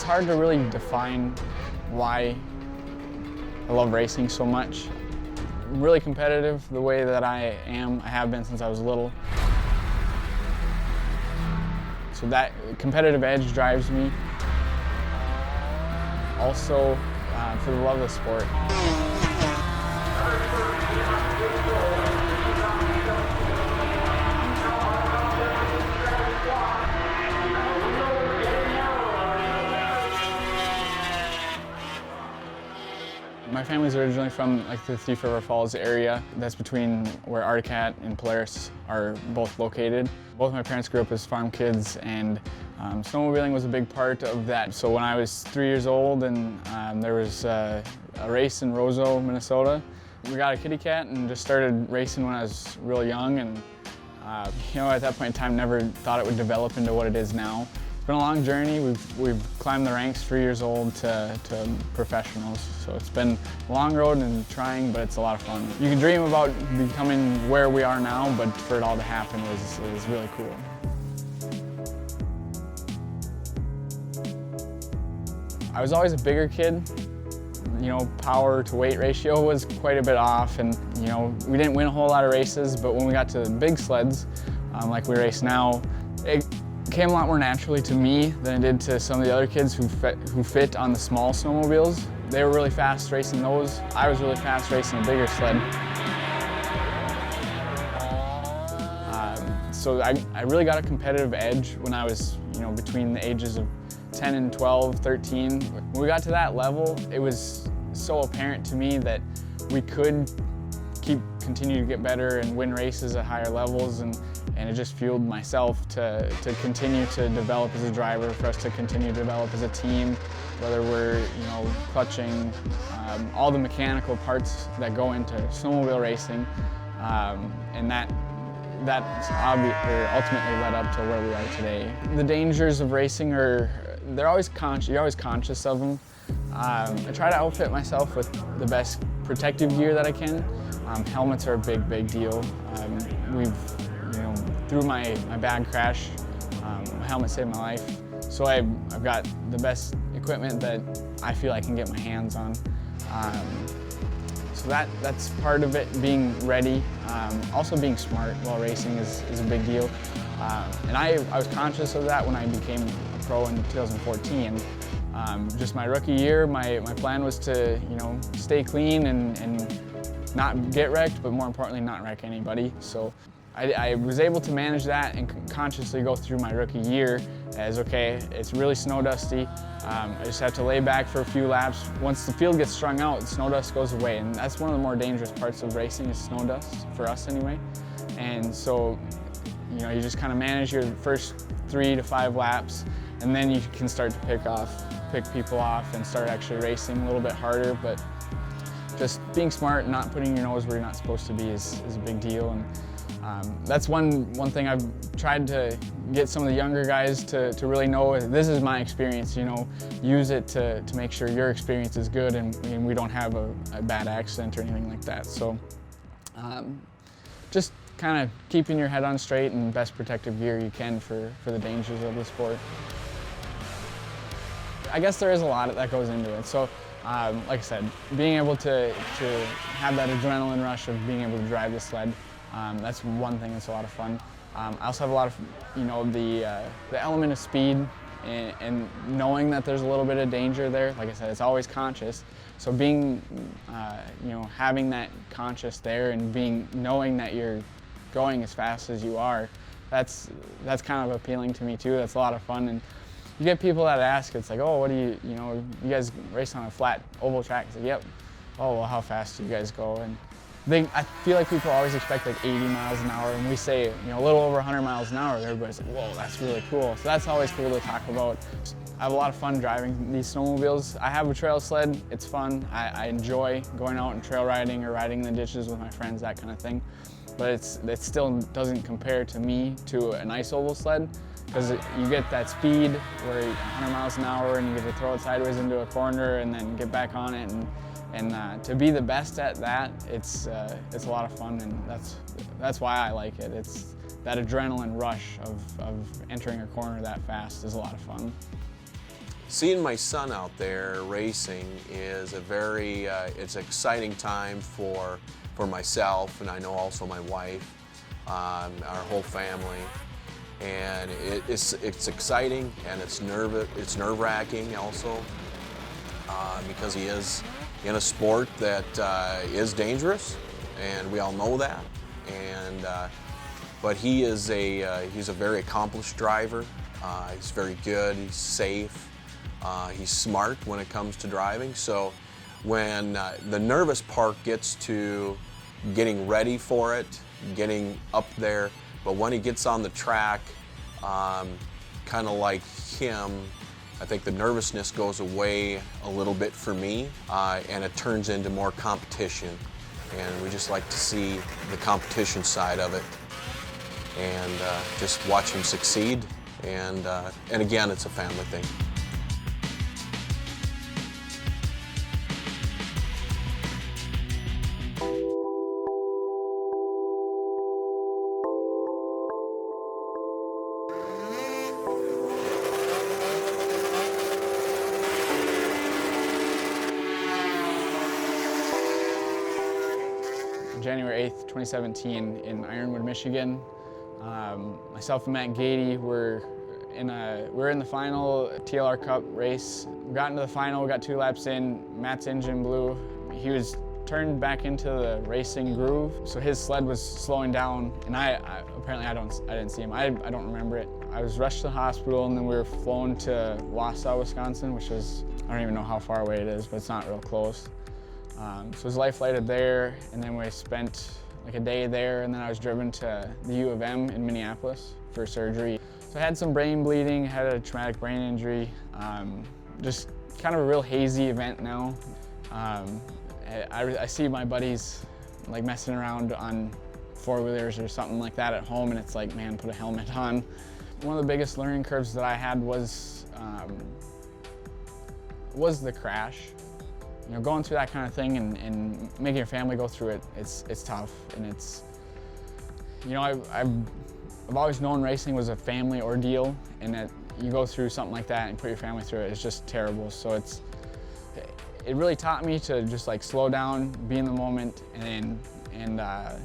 It's hard to really define why I love racing so much. I'm really competitive the way that I am. I have been since I was little. So that competitive edge drives me. Also, for the love of the sport. My family's originally from the Thief River Falls area. That's between where Articat and Polaris are both located. Both my parents grew up as farm kids, and snowmobiling was a big part of that. So when I was 3 years old and there was a race in Roseau, Minnesota, we got a kitty cat and just started racing when I was real young, and at that point in time never thought it would develop into what it is now. It's been a long journey. We've climbed the ranks 3 years old to professionals. So it's been a long road and trying, but it's a lot of fun. You can dream about becoming where we are now, but for it all to happen was really cool. I was always a bigger kid. Power to weight ratio was quite a bit off, and we didn't win a whole lot of races, but when we got to big sleds, like we race now, it came a lot more naturally to me than it did to some of the other kids who fit on the small snowmobiles. They were really fast racing those. I was really fast racing a bigger sled. So I really got a competitive edge when I was between the ages of 10 and 12, 13. When we got to that level, it was so apparent to me that we could continue to get better and win races at higher levels, and it just fueled myself to continue to develop as a driver, for us to continue to develop as a team, whether we're clutching, all the mechanical parts that go into snowmobile racing, and that ultimately led up to where we are today. The dangers of racing you're always conscious of them. I try to outfit myself with the best protective gear that I can. Helmets are a big deal. Through my bad crash, my helmet saved my life. So I've got the best equipment that I feel I can get my hands on. So that's part of it, being ready. Also being smart while racing is a big deal. And I was conscious of that when I became a pro in 2014. Just my rookie year, my plan was to stay clean and not get wrecked, but more importantly not wreck anybody. So I was able to manage that and consciously go through my rookie year as, okay, it's really snow dusty. I just have to lay back for a few laps. Once the field gets strung out, snow dust goes away, and that's one of the more dangerous parts of racing is snow dust, for us anyway. And so, you just kind of manage your first 3 to 5 laps, and then you can start to pick people off and start actually racing a little bit harder. But just being smart and not putting your nose where you're not supposed to be is a big deal. And that's one thing I've tried to get some of the younger guys to really know. This is my experience, use it to make sure your experience is good and we don't have a bad accident or anything like that. So just kind of keeping your head on straight and best protective gear you can for the dangers of the sport. I guess there is a lot that goes into it. So like I said, being able to have that adrenaline rush of being able to drive the sled, that's one thing that's a lot of fun. I also have a lot of, the element of speed and knowing that there's a little bit of danger there. Like I said, it's always conscious. So being, having that conscious there and knowing that you're going as fast as you are, that's kind of appealing to me too. That's a lot of fun. And you get people that ask, it's like, oh, what do you guys race on a flat oval track? It's like, yep. Oh, well, how fast do you guys go? And I feel like people always expect like 80 miles an hour, and we say, a little over 100 miles an hour, everybody's like, whoa, that's really cool. So that's always cool to talk about. I have a lot of fun driving these snowmobiles. I have a trail sled, it's fun. I enjoy going out and trail riding or riding in the ditches with my friends, that kind of thing. But it still doesn't compare to me to an ice oval sled, because you get that speed where 100 miles an hour and you get to throw it sideways into a corner and then get back on it. And to be the best at that, it's a lot of fun, and that's why I like it. It's that adrenaline rush of entering a corner that fast is a lot of fun. Seeing my son out there racing is a very, it's an exciting time for myself, and I know also my wife, our whole family. And it's exciting, and it's nerve-wracking also, because he is in a sport that is dangerous, and we all know that. And but he's a very accomplished driver. He's very good. He's safe. He's smart when it comes to driving. So when the nervous part gets to getting ready for it, getting up there, but when he gets on the track, kind of like him, I think the nervousness goes away a little bit for me, and it turns into more competition. And we just like to see the competition side of it, and just watch him succeed. And again, it's a family thing. January 8th, 2017 in Ironwood, Michigan. Myself and Matt Gady were in the final TLR Cup race. We got into the final, we got 2 laps in, Matt's engine blew. He was turned back into the racing groove, so his sled was slowing down, and apparently I didn't see him. I don't remember it. I was rushed to the hospital, and then we were flown to Wausau, Wisconsin, which is, I don't even know how far away it is, but it's not real close. So it was life flighted there, and then we spent like a day there, and then I was driven to the U of M in Minneapolis for surgery. So I had some brain bleeding, had a traumatic brain injury, just kind of a real hazy event now. I see my buddies like messing around on 4-wheelers or something like that at home, and it's like, man, put a helmet on. One of the biggest learning curves that I had was the crash. You know, going through that kind of thing and making your family go through it, it's tough, and it's, you know, I've always known racing was a family ordeal, and that you go through something like that and put your family through it, it's just terrible. So it really taught me to just like slow down, be in the moment, and you know,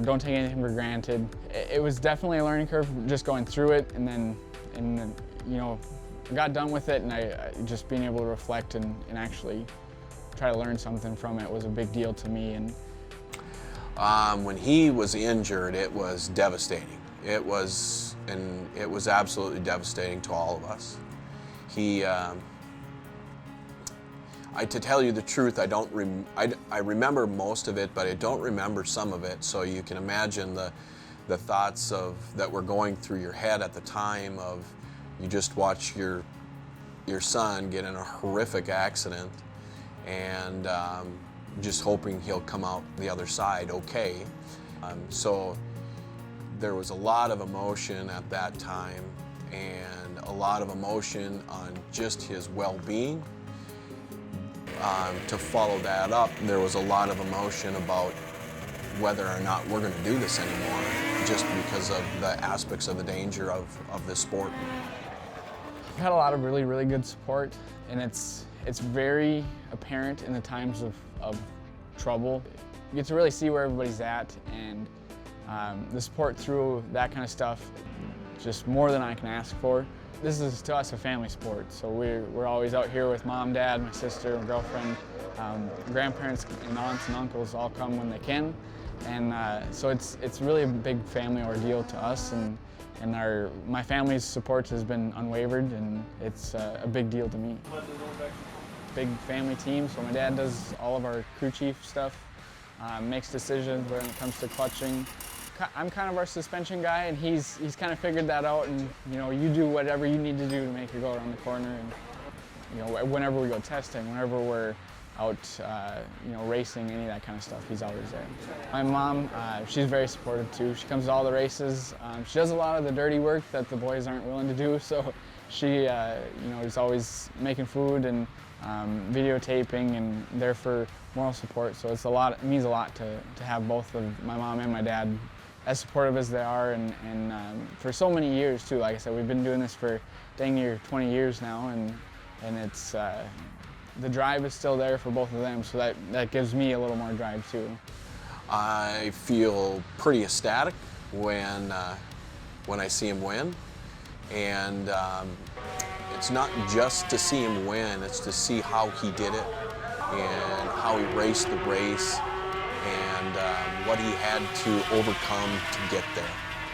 don't take anything for granted. It was definitely a learning curve just going through it, and then you know, I got done with it, and I just being able to reflect and actually try to learn something from it was a big deal to me. And when he was injured, it was devastating. It was absolutely devastating to all of us. To tell you the truth, I remember most of it, but I don't remember some of it. So you can imagine the thoughts that were going through your head at the time of, you just watch your son get in a horrific accident, and just hoping he'll come out the other side okay. So there was a lot of emotion at that time, and a lot of emotion on just his well-being. To follow that up, there was a lot of emotion about whether or not we're going to do this anymore, just because of the aspects of the danger of this sport. I've had a lot of really, really good support, and it's very apparent in the times of trouble. You get to really see where everybody's at, and the support through that kind of stuff, just more than I can ask for. This is, to us, a family sport, so we're always out here with mom, dad, my sister, my girlfriend. Grandparents and aunts and uncles all come when they can, and so it's really a big family ordeal to us, and my family's support has been unwavered, and it's a big deal to me. Big family team, so my dad does all of our crew chief stuff, makes decisions when it comes to clutching. I'm kind of our suspension guy, and he's kind of figured that out, and you know, you do whatever you need to do to make it go around the corner, and you know, whenever we go testing, whenever we're out, you know, racing, any of that kind of stuff, he's always there. My mom, she's very supportive too. She comes to all the races. She does a lot of the dirty work that the boys aren't willing to do, so she, you know, is always making food and videotaping and there for moral support. So it's a lot. It means a lot to have both of my mom and my dad as supportive as they are, and for so many years too. Like I said, we've been doing this for dang near 20 years now, and it's the drive is still there for both of them, so that gives me a little more drive too. I feel pretty ecstatic when I see him win, and it's not just to see him win, it's to see how he did it and how he raced the race and what he had to overcome to get there.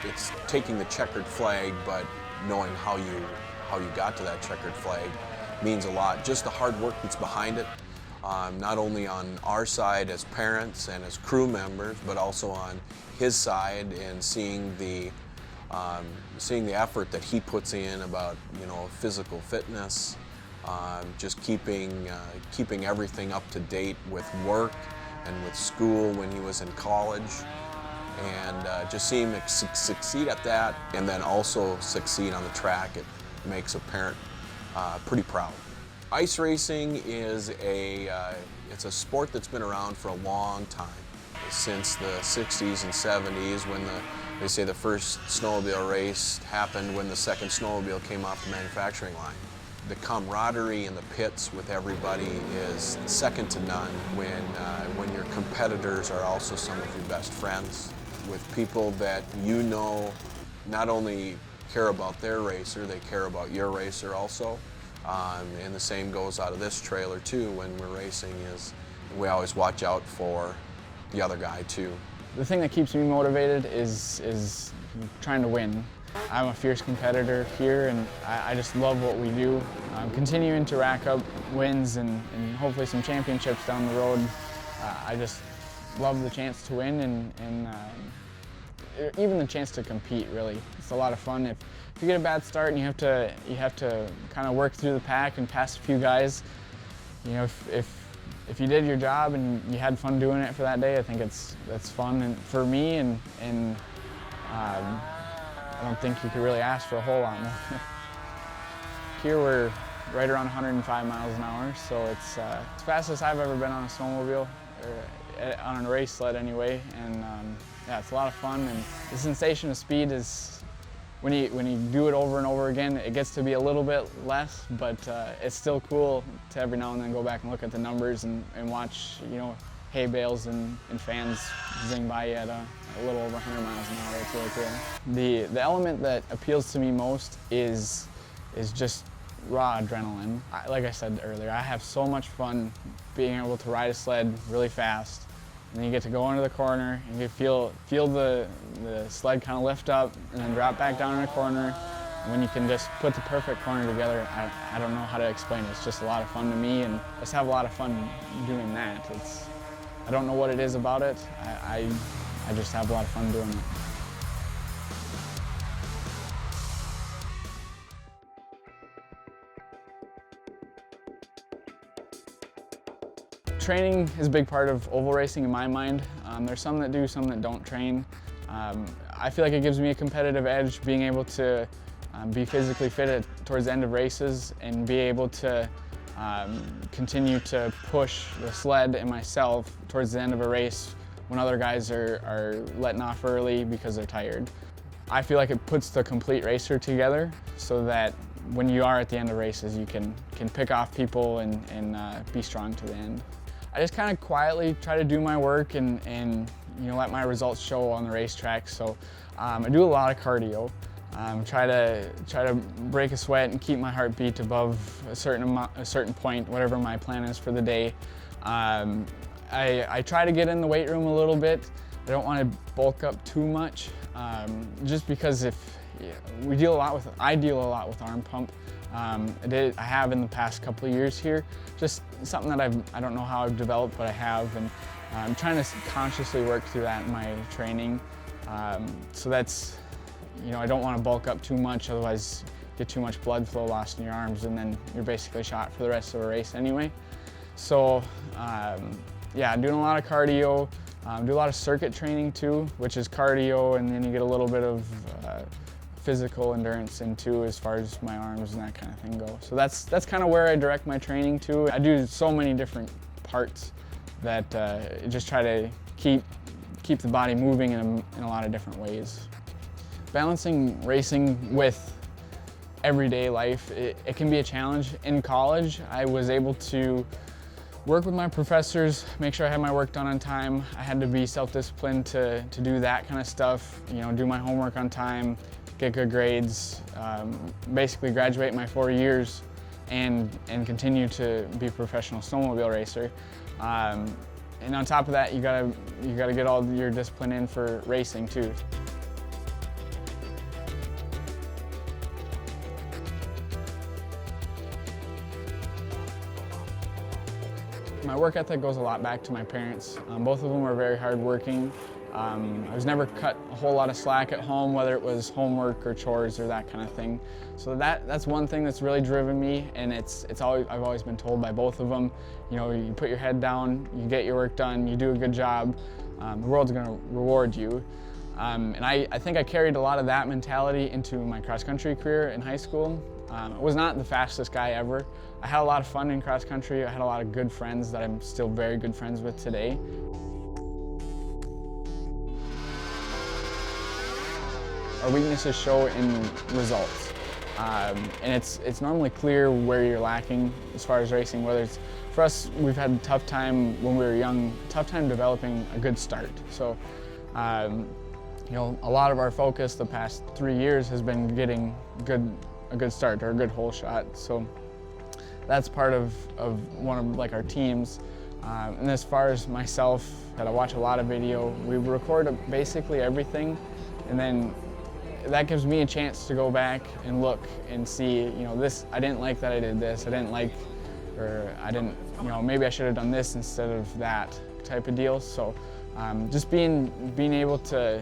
It's taking the checkered flag, but knowing how you got to that checkered flag means a lot. Just the hard work that's behind it, not only on our side as parents and as crew members, but also on his side, and seeing the effort that he puts in about, you know, physical fitness, just keeping everything up to date with work and with school when he was in college, and just seeing him succeed at that, and then also succeed on the track, it makes a parent pretty proud. Ice racing is it's a sport that's been around for a long time, since the 60s and 70s, when they say the first snowmobile race happened when the second snowmobile came off the manufacturing line. The camaraderie in the pits with everybody is second to none when your competitors are also some of your best friends, with people that you know not only care about their racer, they care about your racer also. And the same goes out of this trailer too. When we're racing, is we always watch out for the other guy too. The thing that keeps me motivated is trying to win. I'm a fierce competitor here, and I just love what we do. Continuing to rack up wins and hopefully some championships down the road. I just love the chance to win, and even the chance to compete. Really, it's a lot of fun. If you get a bad start and you have to kind of work through the pack and pass a few guys, you know, if you did your job and you had fun doing it for that day, I think that's fun. And for me, and I don't think you could really ask for a whole lot more. Here we're right around 105 miles an hour, so it's as fast as I've ever been on a snowmobile, or on a race sled anyway. And yeah, it's a lot of fun. And the sensation of speed is, when you do it over and over again, it gets to be a little bit less, but it's still cool to every now and then go back and look at the numbers and watch, you know, hay bales and fans zing by you at a little over 100 miles an hour. It's really cool. The element that appeals to me most is just raw adrenaline. Like I said earlier, I have so much fun being able to ride a sled really fast, and then you get to go into the corner and you feel the sled kind of lift up and then drop back down in a corner. And when you can just put the perfect corner together, I don't know how to explain it. It's just a lot of fun to me, and I just have a lot of fun doing that. I don't know what it is about it. I just have a lot of fun doing it. Training is a big part of oval racing in my mind. There's some that do, some that don't train. I feel like it gives me a competitive edge being able to be physically fit towards the end of races, and be able to continue to push the sled and myself towards the end of a race when other guys are letting off early because they're tired. I feel like it puts the complete racer together, so that when you are at the end of races, you can pick off people and be strong to the end. I just kind of quietly try to do my work and you know, let my results show on the racetrack. So I do a lot of cardio. Try to break a sweat and keep my heartbeat above a certain point, whatever my plan is for the day. I try to get in the weight room a little bit. I don't want to bulk up too much, just because I deal a lot with arm pump. I have in the past couple of years here. Just something that I don't know how I've developed, but I have, and I'm trying to consciously work through that in my training. So that's, you know, I don't want to bulk up too much, otherwise get too much blood flow lost in your arms, and then you're basically shot for the rest of a race anyway. So yeah, I'm doing a lot of cardio. Do a lot of circuit training too, which is cardio, and then you get a little bit of physical endurance in too, as far as my arms and that kind of thing go. So that's kind of where I direct my training to. I do so many different parts that just try to keep keep the body moving in a lot of different ways. Balancing racing with everyday life, it can be a challenge. In college, I was able to work with my professors, make sure I had my work done on time. I had to be self-disciplined to do that kind of stuff, you know, do my homework on time, get good grades, basically graduate my 4 years and continue to be a professional snowmobile racer. And on top of that, you gotta get all your discipline in for racing too. My work ethic goes a lot back to my parents. Both of them were very hardworking. I was never cut a whole lot of slack at home, whether it was homework or chores or that kind of thing. So that's one thing that's really driven me, and I've always been told by both of them, you know, you put your head down, you get your work done, you do a good job, the world's going to reward you. And I think I carried a lot of that mentality into my cross-country career in high school. I was not the fastest guy ever. I had a lot of fun in cross-country. I had a lot of good friends that I'm still very good friends with today. Our weaknesses show in results. And it's normally clear where you're lacking as far as racing, whether it's, for us, we've had a tough time when we were young, tough time developing a good start. So, you know, a lot of our focus the past 3 years has been getting a good start or a good hole shot. So that's part of one of like our teams. And as far as myself, I watch a lot of video. We record basically everything, and then that gives me a chance to go back and look and see, you know, this, I didn't like that I did this, I didn't like, or I didn't, you know, maybe I should have done this instead of that type of deal. So just being able to,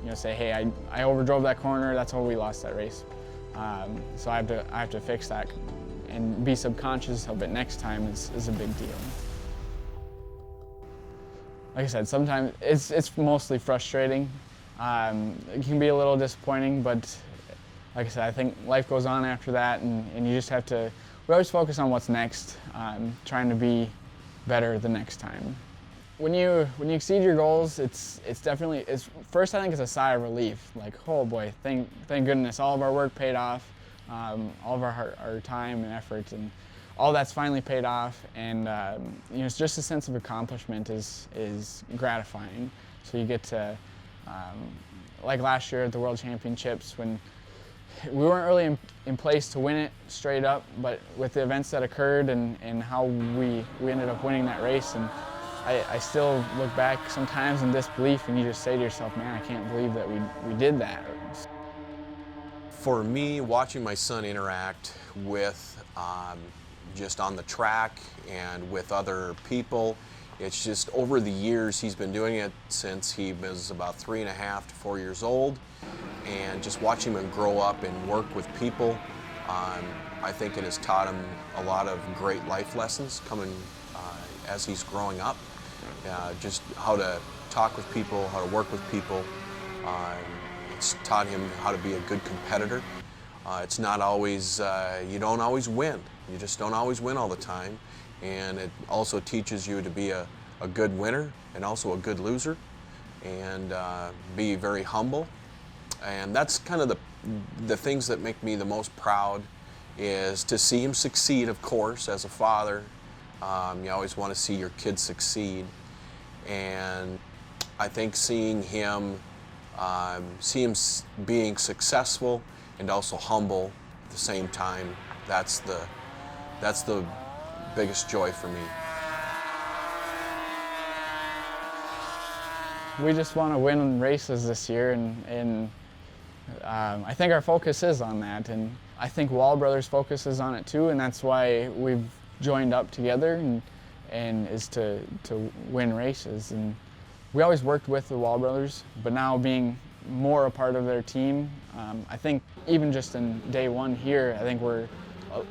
you know, say, hey, I overdrove that corner, that's how we lost that race. So I have to fix that and be subconscious of it next time is a big deal. Like I said, sometimes it's mostly frustrating. It can be a little disappointing, but like I said, I think life goes on after that, and you just have to, we always focus on what's next, trying to be better the next time. When you exceed your goals, it's definitely, first I think it's a sigh of relief, like, oh boy, thank goodness, all of our work paid off, all of our time and effort, and all that's finally paid off, and you know, it's just a sense of accomplishment is gratifying. So you get to, like last year at the World Championships, when we weren't really in place to win it straight up, but with the events that occurred and how we ended up winning that race, and I still look back sometimes in disbelief, and you just say to yourself, man, I can't believe that we did that. For me, watching my son interact with just on the track and with other people, it's just over the years, he's been doing it since he was about 3.5 to 4 years old, and just watching him grow up and work with people, I think it has taught him a lot of great life lessons coming as he's growing up. Just how to talk with people, how to work with people. It's taught him how to be a good competitor. It's not always, you don't always win. You just don't always win all the time. And it also teaches you to be a good winner and also a good loser, and be very humble. And that's kind of the things that make me the most proud, is to see him succeed, of course, as a father. You always want to see your kids succeed. And I think seeing him being successful and also humble at the same time, that's the biggest joy for me. We just want to win races this year, and I think our focus is on that, and I think Wall Brothers' focus is on it too, and that's why we've joined up together and is to win races. And we always worked with the Wall Brothers, but now being more a part of their team, I think even just in day one here, I think we're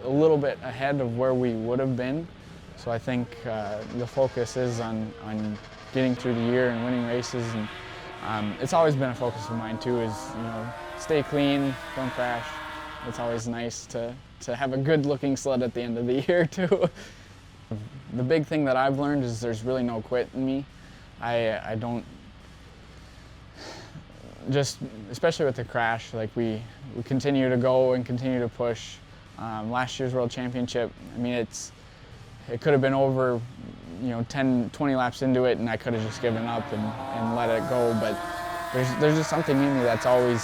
a little bit ahead of where we would have been. So I think the focus is on getting through the year and winning races, and it's always been a focus of mine too, is, you know, stay clean, don't crash. It's always nice to have a good looking sled at the end of the year too. The big thing that I've learned is there's really no quit in me. I don't just especially with the crash, like we continue to go and continue to push. Last year's World Championship, I mean, it could have been over, 10, 20 laps into it, and I could have just given up and let it go. But there's just something in me that's always,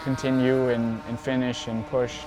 continue and finish and push